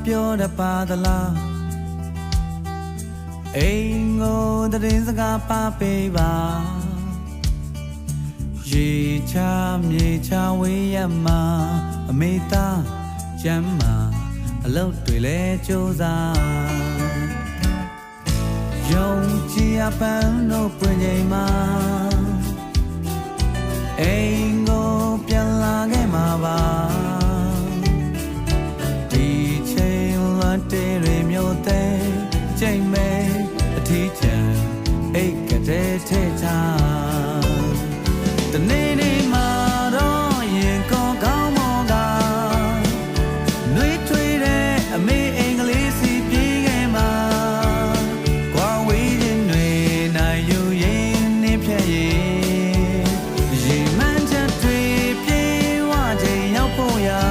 ပြောတပါသလားအိမ်ကိုတရင်စကားပါပေးပါရေချမြေချဝေးရမှာအမေသားကျမ်းမာအလုပ်တွေလဲကြိုးစားယုံကြည်အပန်းတို့ပွင့်ချိန်မှာအိမ်ကိုပြန်လာခဲ့မှာပါဒီချိန်လွန်တေးတွေမျိုးသိချိန်မဲအထီးကျန်အိတ်ကတဲ့ထဲချတနေ့နေ့မှာတော့ရင်ကောကောင်းမောကနှွေးထွေးတဲ့အမေအင်္ဂလိပ်စီပြေးခဲ့မှာကွာဝေးခြင်းတွေနိုင်ယူရင်နှင်းဖြတ်ရင်ရေမှန်းချက်တွေပြေးဝချိန်ရောက်ဖို့ရာ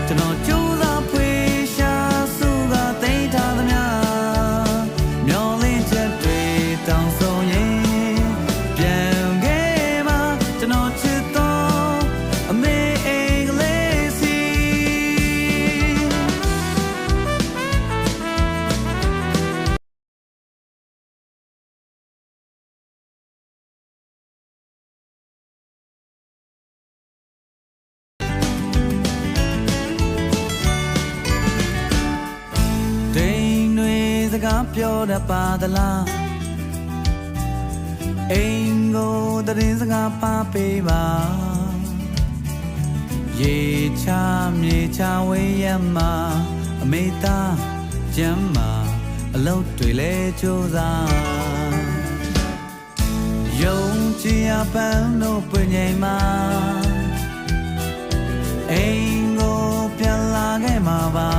ကျွန်တော်ကြိုးစားဖွေရှာစုကသိမ်းထားသမျှမျောလင်းချက်တွေတောင်းဆိုရင်ပြန်ခဲ့မှာကျွန်တော်ချစ်တော်အမေအင်္ဂလိပ်စီဒိန်တွေစကားပြောတတ်ပါသလားအိမ်ကိုတရင်စကားပါပေးပါရေချမြေချဝေးရမှာအမေသားကျမ်းမာအလုပ်တွေလဲကြိုးစားယုံကြည်အပန်းတို့ပွင့်ချိန်မှာအိမ်ကိုပြန်လာခဲ့မှာပါ